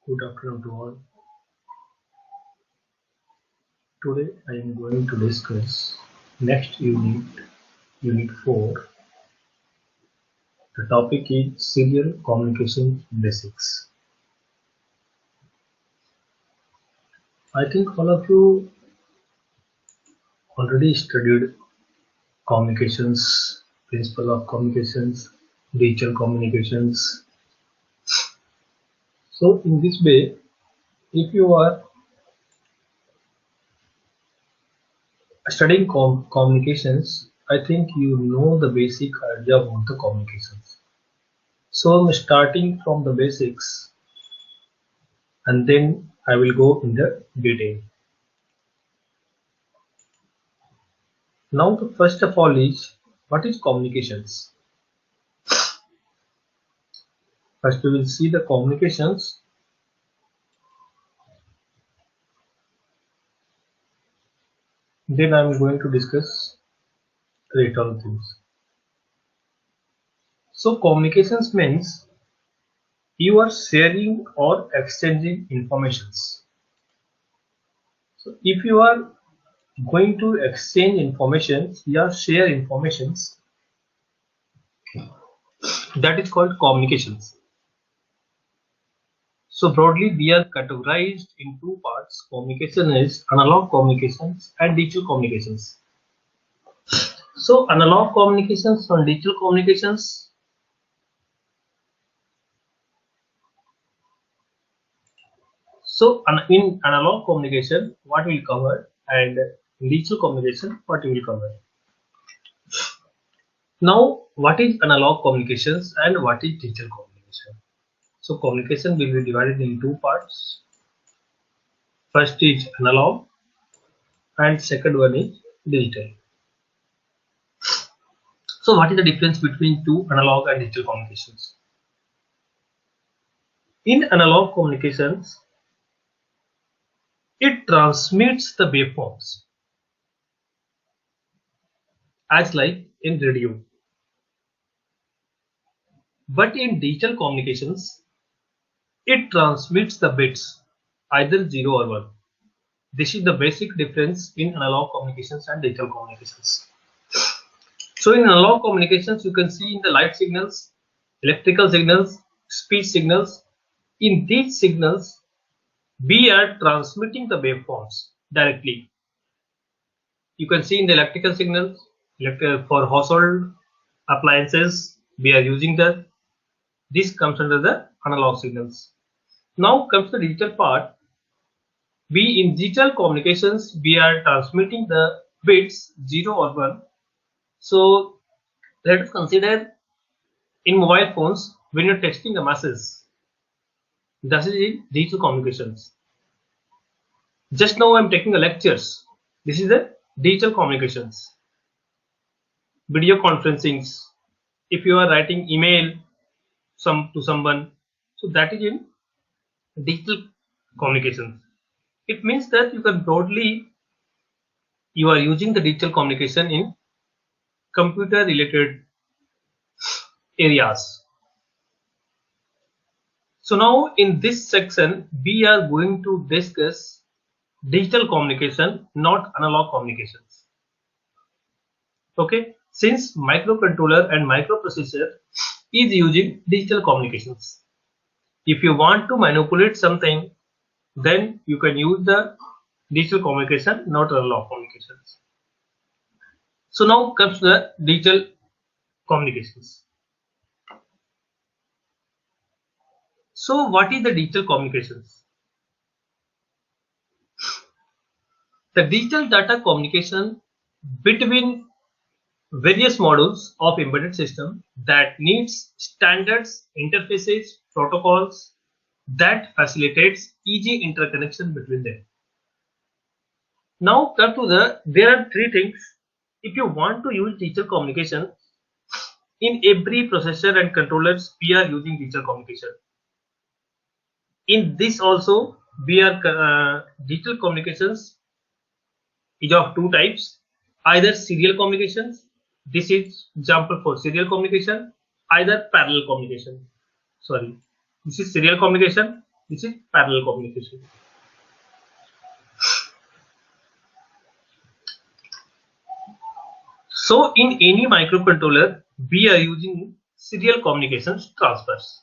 Good afternoon to all. Today I am going to discuss next unit 4. The topic is serial communication basics. I think all of you already studied communications, principle of communications, digital communications. So in this way, if you are studying communications, I think you know the basic idea about the communications. So I'm starting from the basics and then I will go in the detail. Now the first of all is what is communications? First we will see the communications, then I am going to discuss later things. So communications means you are sharing or exchanging informations. So if you are going to exchange information, or share informations, that is called communications. So broadly we are categorized in two parts. Communication is analog communications and digital communications. So analog communications and digital communications. So in analog communication, what will cover, and in digital communication, what will cover. Now, what is analog communications and what is digital communication? So communication will be divided in two parts. First is analog, and second one is digital. So what is the difference between two analog and digital communications? In analog communications, it transmits the waveforms as like in radio. But in digital communications, it transmits the bits either 0 or 1. This is the basic difference in analog communications and digital communications. So in analog communications, you can see in the light signals, electrical signals, speech signals. In these signals, we are transmitting the waveforms directly. You can see in the electrical signals, for household appliances, we are using that. This comes under the analog signals. Now comes the digital part. We in digital communications, we are transmitting the bits 0 or 1. So let us consider in mobile phones when you're texting a message. That is in digital communications. Just now I'm taking the lectures. This is the digital communications. Video conferencings. If you are writing email to someone, so that is in digital communications. It means that you can broadly, you are using the digital communication in computer related areas. So now in this section we are going to discuss digital communication, not analog communications. Okay, since microcontroller and microprocessor is using digital communications. If you want to manipulate something, then you can use the digital communication, not analog communications. So now comes the digital communications. So what is the digital communications? The digital data communication between various modules of embedded system that needs standards, interfaces, protocols that facilitates easy interconnection between them. Now come to there are three things. If you want to use digital communication, in every processor and controllers we are using digital communication. In this also we are digital communications is of two types, either serial communications, this is example for serial communication, either parallel communication, sorry, this is serial communication, This is parallel communication. So in any microcontroller, we are using serial communications transfers.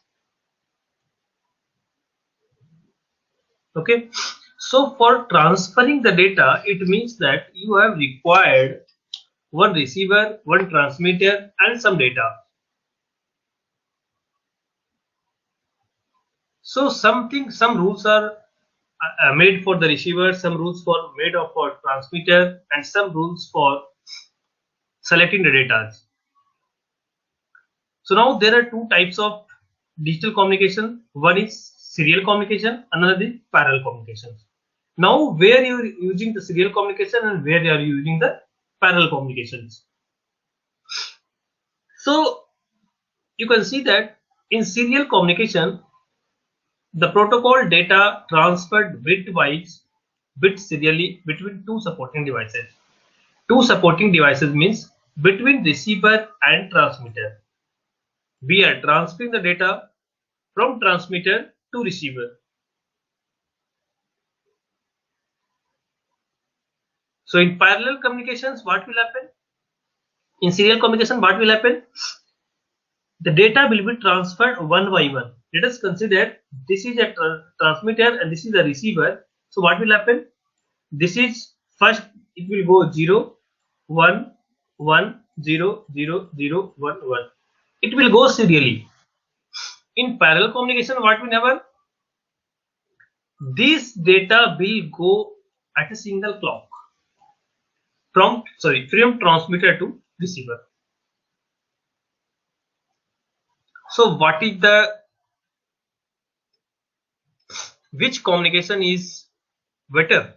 Okay. So for transferring the data, it means that you have required one receiver, one transmitter, and some data. So some rules are made for the receiver, some rules for made of for transmitter, and some rules for selecting the data. So now there are two types of digital communication. One is serial communication, another is parallel communication. Now where you are using the serial communication and where you are using the parallel communications. So you can see that in serial communication, the protocol data transferred bit serially between two supporting devices. Two supporting devices means between receiver and transmitter. We are transferring the data from transmitter to receiver. So in parallel communications, what will happen? In serial communication, what will happen? The data will be transferred one by one. Let us consider this is a transmitter and this is a receiver. So what will happen? This is first, it will go 0, 1, 1, 0, 0, 0, 1, 1. It will go serially. In parallel communication, what will happen? This data will go at a single clock from transmitter to receiver. So what is which communication is better,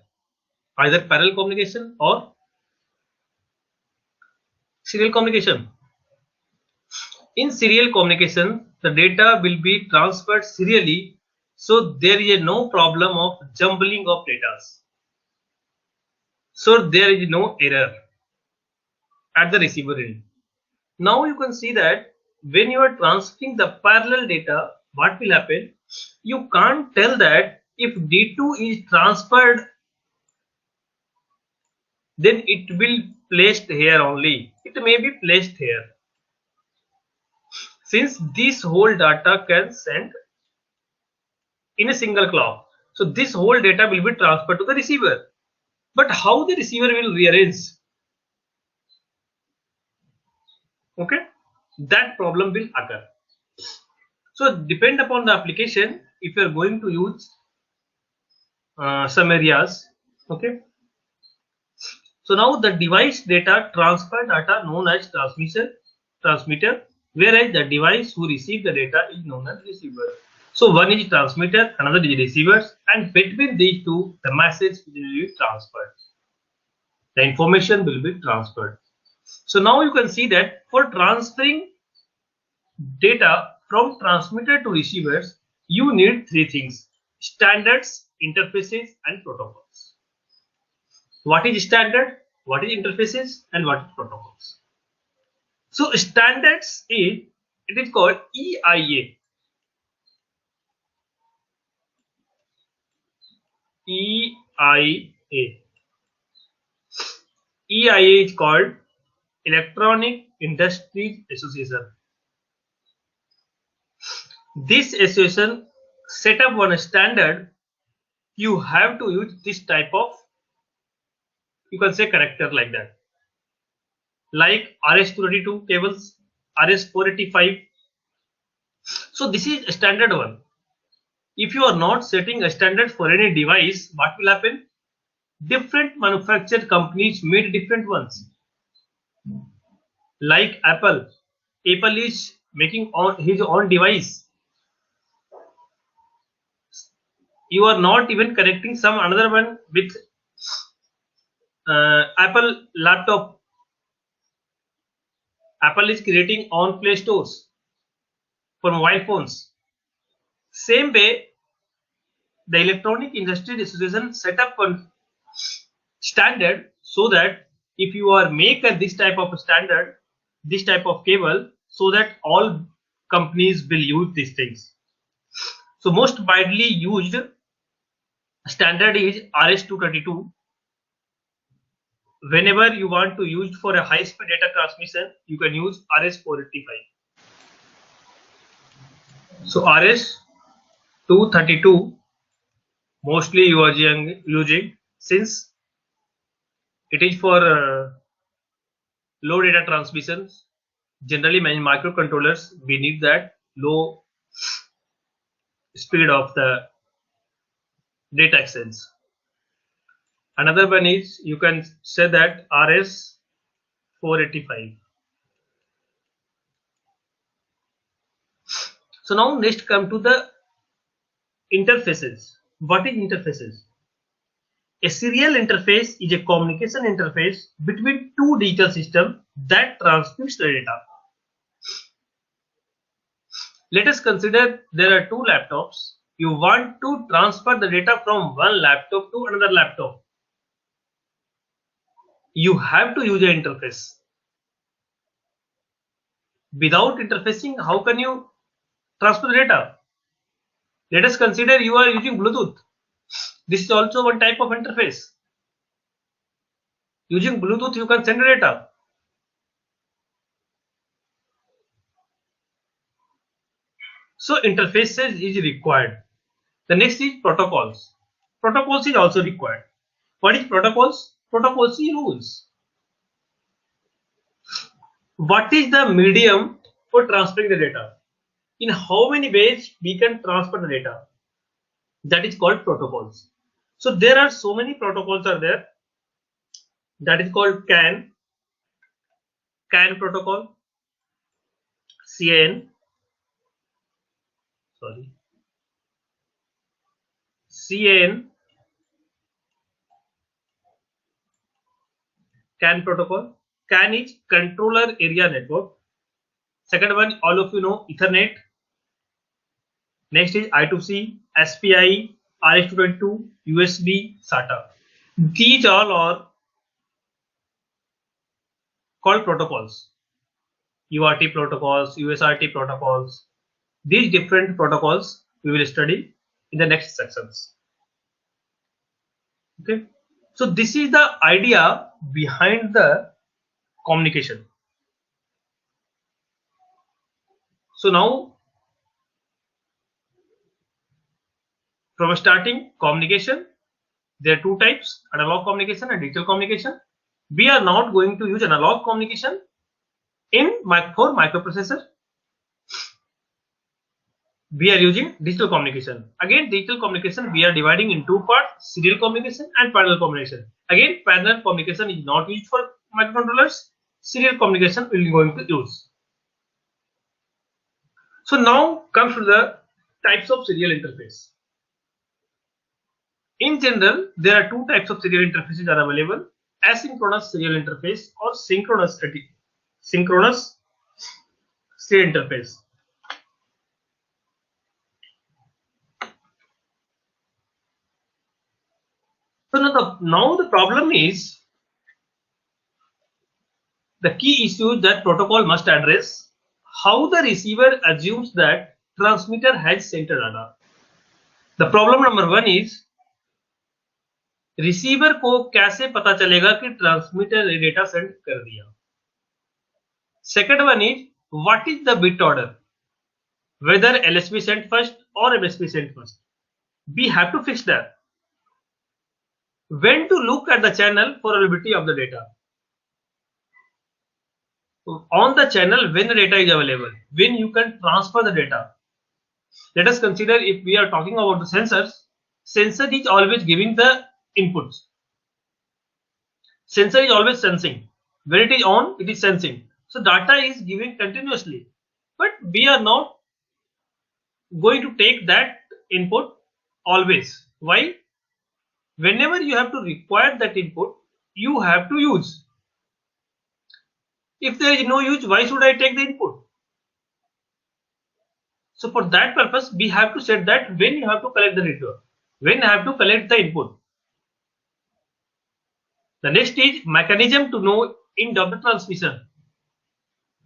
either parallel communication or serial communication? In serial communication, the data will be transferred serially, so there is no problem of jumbling of data. So there is no error at the receiver end. Now you can see that when you are transferring the parallel data, what will happen? You can't tell that if D2 is transferred, then it will placed here only. It may be placed here. Since this whole data can send in a single clock, so this whole data will be transferred to the receiver. But how the receiver will rearrange? Okay, that problem will occur. So depend upon the application. If you are going to use some areas, okay. So now the device data transfer data known as transmitter, whereas the device who receive the data is known as receiver. So one is transmitter, another is receivers, and between these two, the message will be transferred. The information will be transferred. So now you can see that for transferring data from transmitter to receivers, you need three things: standards, interfaces, and protocols. What is standard, what is interfaces, and what is protocols? So standards it is called EIA. EIA. EIA is called Electronic Industries Association. This association set up one standard. You have to use this type of, you can say, character like that, like RS-232 cables, RS-485. So this is a standard one. If you are not setting a standard for any device, what will happen? Different manufactured companies made different ones. Like Apple is making his own device. You are not even connecting some another one with Apple laptop. Apple is creating on Play Stores for mobile phones. Same way, the Electronic Industry Association set up a standard so that if you are make this type of standard, this type of cable, so that all companies will use these things. So most widely used standard is RS-232. Whenever you want to use for a high speed data transmission, you can use RS-485. So RS-232 mostly you are using since it is for low data transmissions. Generally, many microcontrollers we need that low speed of the data exchange. Another one is you can say that RS-485. So now next come to the interfaces. What is interfaces? A serial interface is a communication interface between two digital systems that transmits the data. Let us consider there are two laptops. You want to transfer the data from one laptop to another laptop. You have to use an interface. Without interfacing, how can you transfer the data? Let us consider you are using Bluetooth. This is also one type of interface. Using Bluetooth, you can send data. So interfaces is required. The next is protocols. Protocols is also required. What is protocols? Protocols is rules. What is the medium for transferring the data? In how many ways we can transfer the data? That is called protocols. So there are so many protocols are there. That is called CAN protocol, CAN, CAN protocol. CAN is controller area network. Second one, all of you know, Ethernet. Next is I2C, SPI, RS-232, USB, SATA. These all are called protocols. UART protocols, USRT protocols. These different protocols we will study in the next sections. Okay. So this is the idea behind the communication. So now, from starting communication, there are two types: analog communication and digital communication. We are not going to use analog communication for microprocessor. We are using digital communication. Again, digital communication we are dividing in two parts: serial communication and parallel communication. Again, parallel communication is not used for microcontrollers. Serial communication we are going to use. So now comes to the types of serial interface. In general, there are two types of serial interfaces are available: asynchronous serial interface or synchronous serial interface. So now the problem is the key issue that protocol must address: how the receiver assumes that transmitter has sent a data. The problem number one is receiver को कैसे पता चलेगा कि transmitter ने data send कर दिया. Second one is what is the bit order, whether LSB sent first or MSB sent first. We have to fix that. When to look at the channel for availability of the data. On the channel when the data is available, when you can transfer the data. Let us consider if we are talking about the sensors. Sensor is always giving the inputs. Sensor is always sensing. When it is on, it is sensing. So data is given continuously. But we are not going to take that input always. Why? Whenever you have to require that input, you have to use. If there is no use, why should I take the input? So for that purpose, we have to set that when you have to collect the data, when you have to collect the input. The next is mechanism to know in data transmission.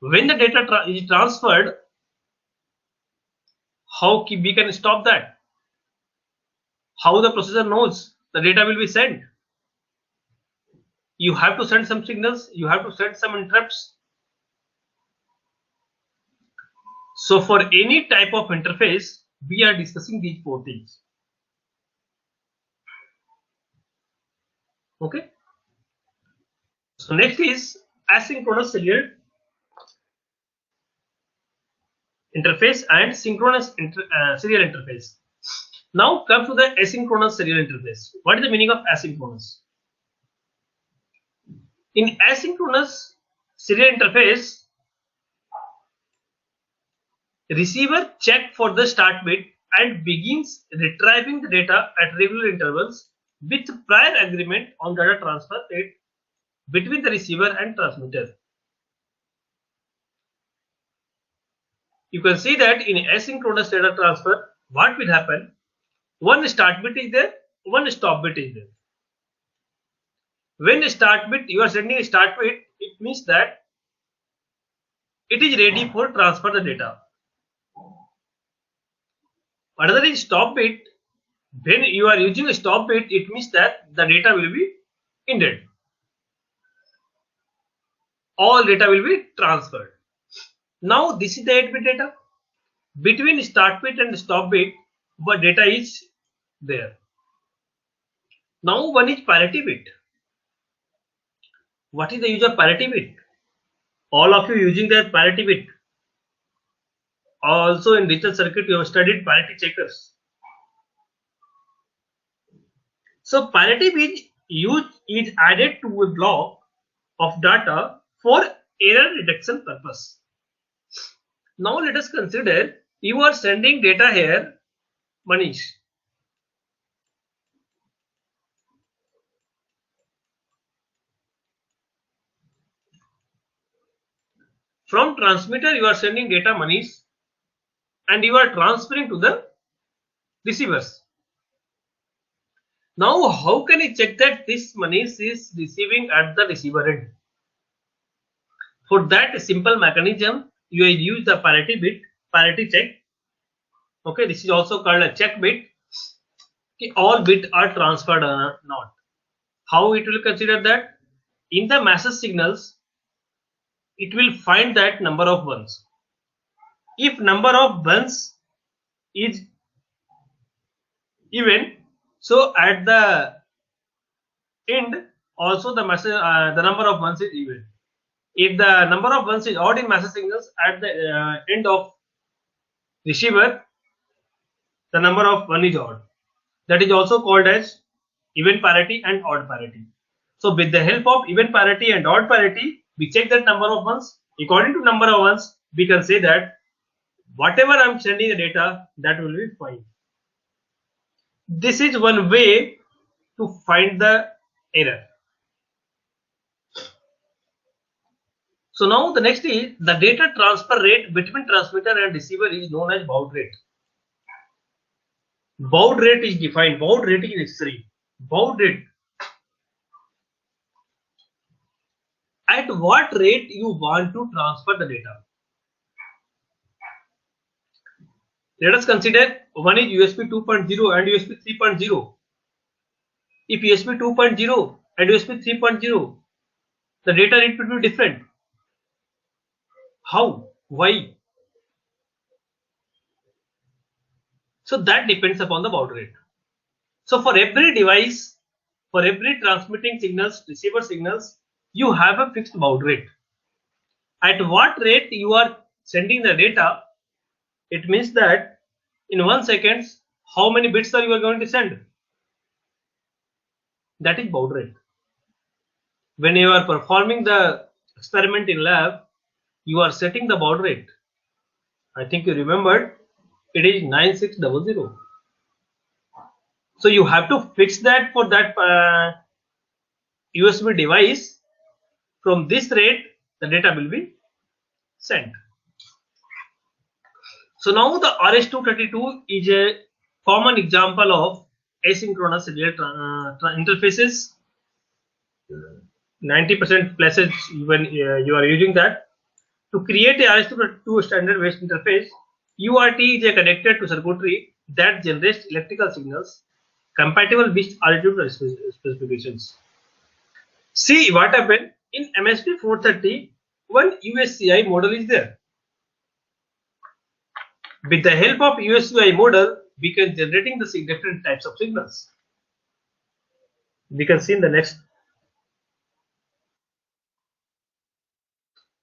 When the data is transferred, how we can stop that? How the processor knows the data will be sent? You have to send some signals, you have to send some interrupts. So for any type of interface, we are discussing these four things. Okay. So next is asynchronous serial interface and synchronous serial interface. Now come to the asynchronous serial interface. What is the meaning of asynchronous? In asynchronous serial interface, receiver checks for the start bit and begins retrieving the data at regular intervals with prior agreement on data transfer rate between the receiver and transmitter. You can see that in asynchronous data transfer, what will happen? One start bit is there, one stop bit is there. When a start bit, you are sending a start bit, it means that it is ready for transfer the data. Another is stop bit. When you are using a stop bit, it means that the data will be ended. All data will be transferred. Now this is the 8-bit data. Between start bit and stop bit, what data is there. Now one is parity bit. What is the use of parity bit? All of you using the parity bit. Also in digital circuit you have studied parity checkers. So parity bit is added to a block of data for error detection purpose. Now let us consider you are sending data here, Manish. From transmitter you are sending data, Manish, and you are transferring to the receivers. Now how can I check that this Manish is receiving at the receiver end? For that simple mechanism, you will use the parity bit, parity check. Okay, this is also called a check bit. Okay, all bits are transferred or not. How it will consider that? In the message signals, it will find that number of ones. If number of ones is even, so at the end also the message the number of ones is even. If the number of ones is odd in message signals, at the end of receiver the number of one is odd. That is also called as even parity and odd parity. So with the help of even parity and odd parity, we check that number of ones. According to number of ones, we can say that whatever I am sending the data, that will be fine. This is one way to find the error. So now the next is the data transfer rate between transmitter and receiver is known as baud rate. Baud rate is defined. Baud rate is necessary. Baud rate. At what rate you want to transfer the data? Let us consider one is USB 2.0 and USB 3.0. If USB 2.0 and USB 3.0, the data rate will be different. How? Why? So that depends upon the baud rate. So for every device, for every transmitting signals, receiver signals, you have a fixed baud rate. At what rate you are sending the data, it means that in 1 second, how many bits are you are going to send? That is baud rate. When you are performing the experiment in lab, you are setting the baud rate. I think you remembered, it is 9600. So you have to fix that for that USB device. From this rate, the data will be sent. So now the RS-232 is a common example of asynchronous serial interfaces. 90% places when you are using that. To create a RS-232 standard based interface, UART is a connected to circuitry that generates electrical signals compatible with altitude specifications. See what happened in MSP 430. One USCI model is there. With the help of USCI model, we can generating the different types of signals. We can see in the next.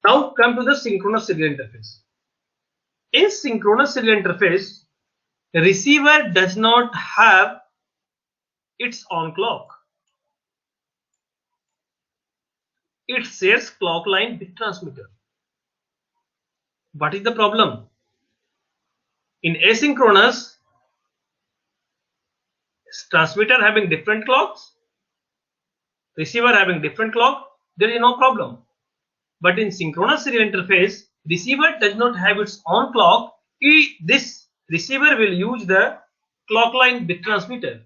Now come to the synchronous serial interface. In synchronous serial interface, the receiver does not have its own clock. It shares clock line with transmitter. What is the problem? In asynchronous, transmitter having different clocks, receiver having different clock, there is no problem. But in synchronous serial interface, receiver does not have its own clock. This receiver will use the clock line with transmitter.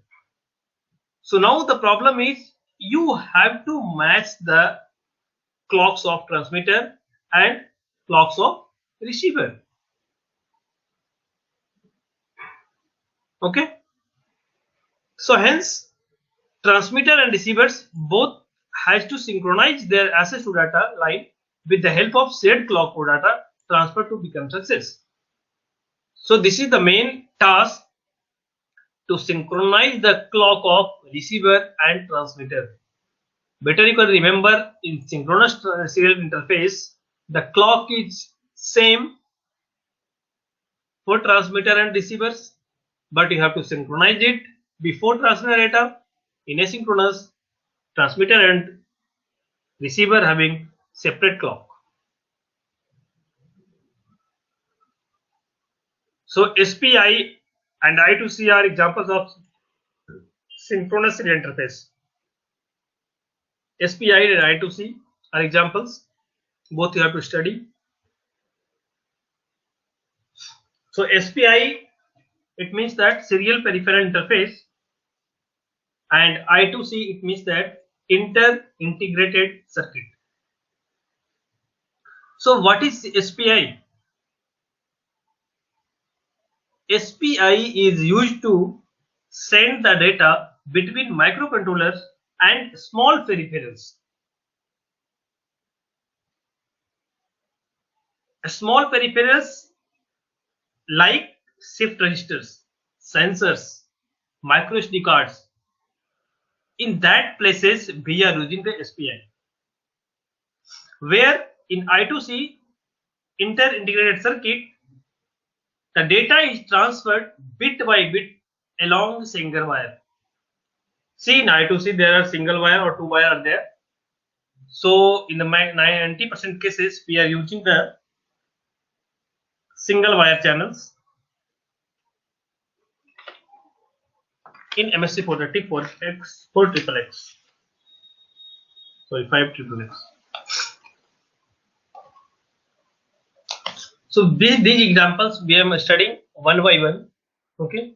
So now the problem is you have to match the clocks of transmitter and clocks of receiver. Okay. So hence transmitter and receivers both has to synchronize their access to data line with the help of shared clock for data transfer to become success. So this is the main task, to synchronize the clock of receiver and transmitter. Better you can remember, in synchronous serial interface, the clock is same for transmitter and receivers, but you have to synchronize it before transfer data. In asynchronous, transmitter and receiver having separate clock. So SPI and I2C are examples of synchronous serial interface. SPI and I2C are examples. Both you have to study. So SPI, it means that serial peripheral interface, and I2C, it means that inter-integrated circuit. So what is SPI? SPI is used to send the data between microcontrollers and small peripherals. Small peripherals like shift registers, sensors, micro SD cards. In that places we are using the SPI. Where in I2C, inter-integrated circuit, the data is transferred bit by bit along single wire. See, in I2C there are single wire or two wire are there. So in the 90% cases we are using the single wire channels. In MSP 430 4XXX. Sorry, 5XXX. So these examples we are studying one by one. Okay.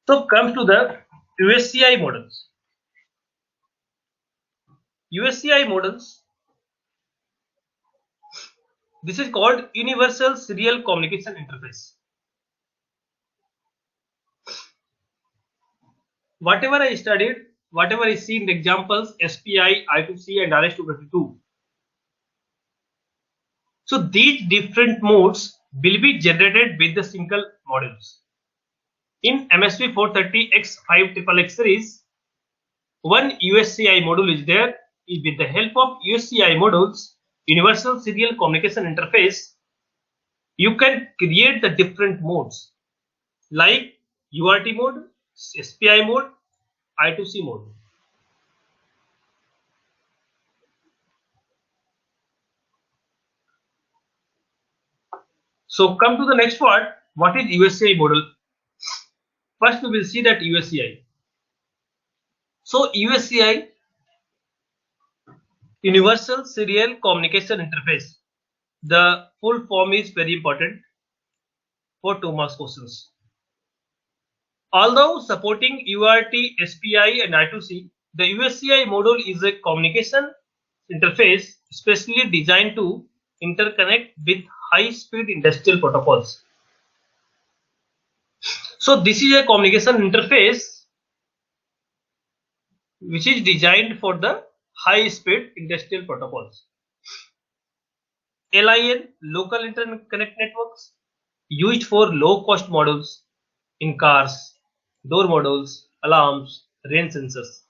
So comes to the USCI models. USCI models. This is called Universal Serial Communication Interface. Whatever I studied, whatever I see in the examples, SPI, I2C and RS-232. So these different modes will be generated with the single modules. In MSP 430X5XXX series, one USCI module is there. With the help of USCI modules, Universal Serial Communication Interface, you can create the different modes like UART mode, SPI mode, I2C mode. So come to the next part. What is USCI model? First we will see that USCI. So USCI, Universal Serial Communication Interface. The full form is very important for 2 marks questions. Although supporting UART, SPI and I2C, the USCI module is a communication interface specially designed to interconnect with high-speed industrial protocols So this is a communication interface which is designed for the high speed industrial protocols. LIN, local interconnect networks, used for low cost models in cars, door modules, alarms, rain sensors.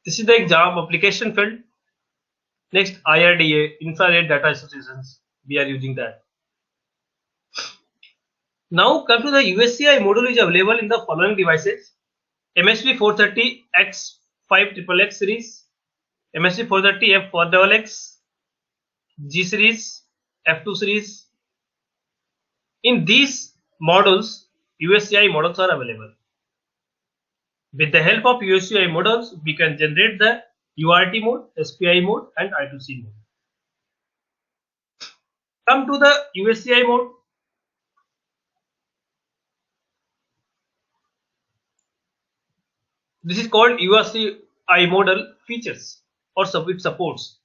This is the exam application field. Next, IRDA, infrared data associations. We are using that. Now come to the USCI module is available in the following devices: MSP 430X 5XXX series, MSP 430 F4XX, G series, F2 series. In these models, USCI models are available. With the help of USCI models, we can generate the UART mode, SPI mode, and I2C mode. Come to the USCI mode. This is called USCI model features, or it supports.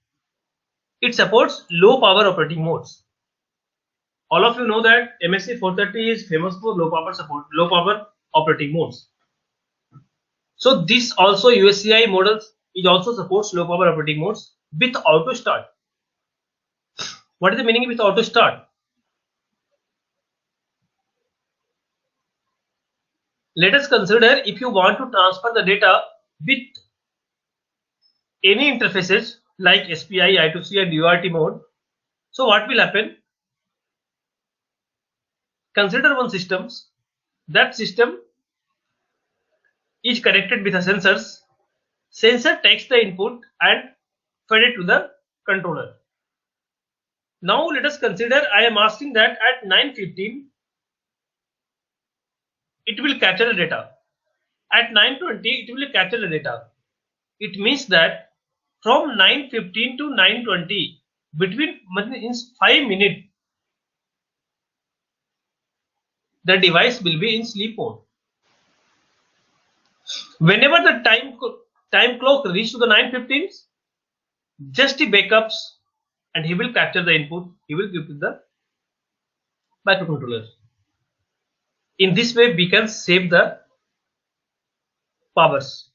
It supports low power operating modes. All of you know that MSP 430 is famous for low power operating modes. So this also USCI models it also supports low power operating modes with auto start. What is the meaning with auto start? Let us consider if you want to transfer the data with any interfaces like SPI, I2C and UART mode. So what will happen? Consider one system. That system is connected with a sensors. Sensor takes the input and fed it to the controller. Now let us consider I am asking that at 9:15 it will capture the data. At 9:20 it will capture the data. It means that from 9:15 to 9:20 between 5 minutes the device will be in sleep mode. Whenever the time clock reaches to the 9:15, just he backups and he will capture the input. He will give to the microcontroller. In this way, we can save the powers.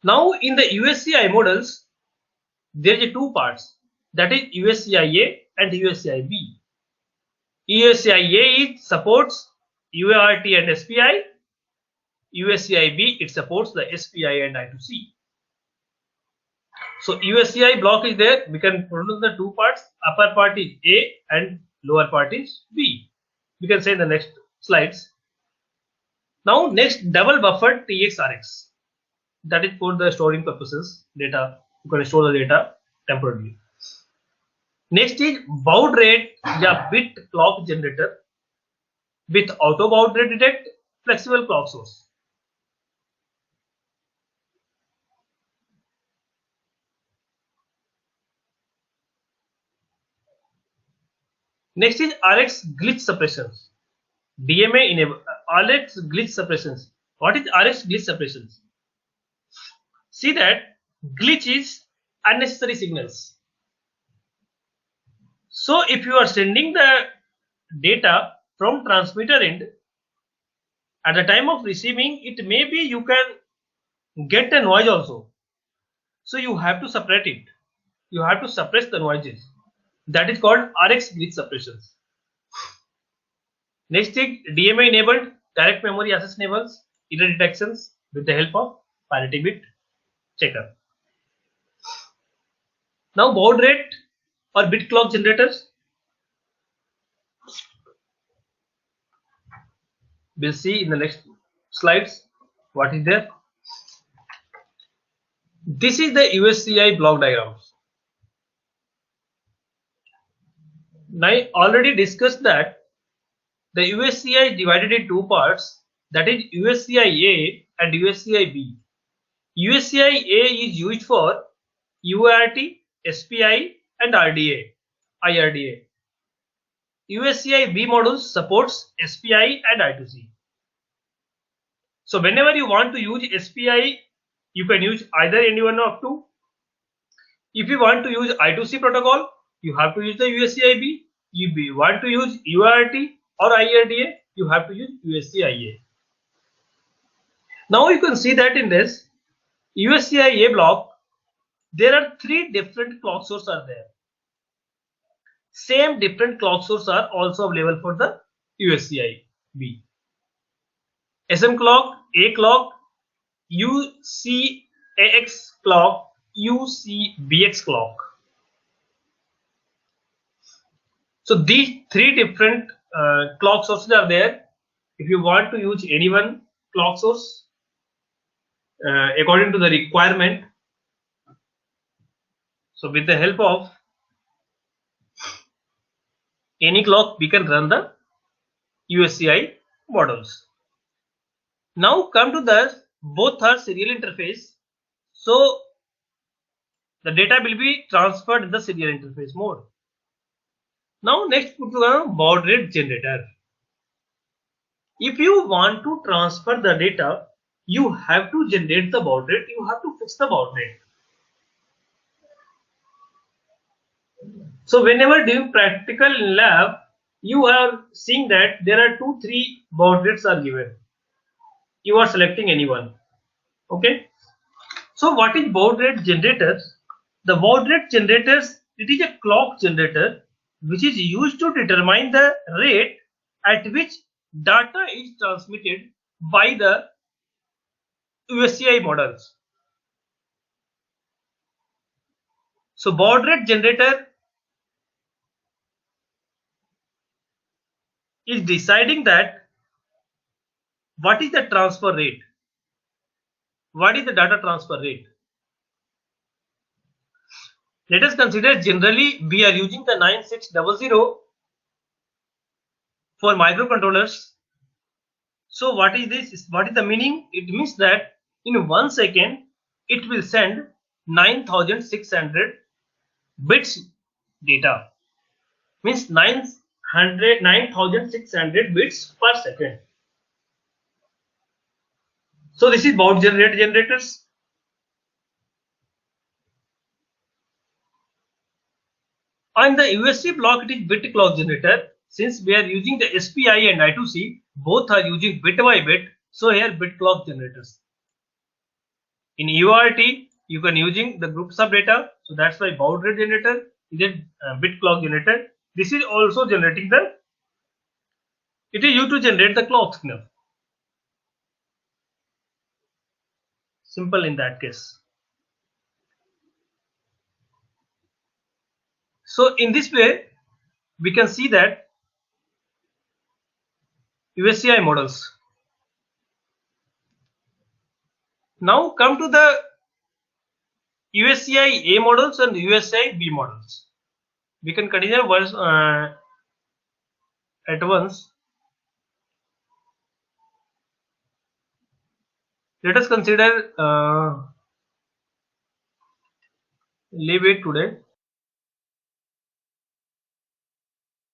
Now, in the USCI models, there is two parts. That is USCI-A and USCI-B. USCI-A supports UART and SPI. USCI-B it supports the SPI and I2C. So USCI block is there. We can produce the two parts. Upper part is A and lower part is B. We can say in the next slides. Now next, double buffered TX-RX. That is for the storing purposes. Data, you can store the data temporarily. Next is baud rate या bit clock generator with auto baud rate detect, flexible clock source. Next is RX glitch suppressions. DMA enable RX glitch suppressions. What is RX glitch suppressions? See that glitch is unnecessary signals. So if you are sending the data from transmitter end, at the time of receiving, it may be you can get a noise also. So you have to separate it. You have to suppress the noises. That is called RX glitch suppressions. Next is DMA enabled direct memory access enables error detections with the help of parity bit checker. Now baud rate or bit clock generators. We'll see in the next slides what is there. This is the USCI block diagrams. Now I already discussed that the USCI is divided in two parts, that is USCI-A and USCI-B. USCI-A is used for UART, SPI and IRDA. USCI-B module supports SPI and I2C. So whenever you want to use SPI, you can use either any one of two. If you want to use I2C protocol, you have to use the USCI-B. If you want to use UART or IRDA, you have to use USCIA. Now you can see that in this USCIA block, there are 3 different clock sources are there. Same different clock sources are also available for the USCIB. SM clock, A clock, UCAX clock, UCBX clock. So these 3 different clock sources are there. If you want to use any one clock source according to the requirement, so with the help of any clock we can run the USCI models. Now come to the both are serial interface, so the data will be transferred in the serial interface mode. Now next put the baud rate generator. If you want to transfer the data, you have to generate the baud rate, you have to fix the baud rate. So whenever doing practical in lab, you are seeing that there are 2-3 baud rates are given. You are selecting any one. Okay. So what is baud rate generator? The baud rate generators, it is a clock generator which is used to determine the rate at which data is transmitted by the USCI models. So baud rate generator is deciding that what is the transfer rate, what is the data transfer rate. Let us consider generally we are using the 9600 for microcontrollers. So what is this? What is the meaning? It means that in 1 second it will send 9600 bits data. Means 9600 bits per second. So this is baud rate generators. On the USC block, it is bit clock generator. Since we are using the SPI and I2C, both are using bit by bit. So here bit clock generators. In UART, you can using the groups of data. So that's why baud rate generator is a bit clock generator. This is also generating the. It is used to generate the clock signal. Simple in that case. So in this way, we can see that USCI models. Now come to the USCI A models and USCI B models. We can consider once at once. Let us consider leave it today.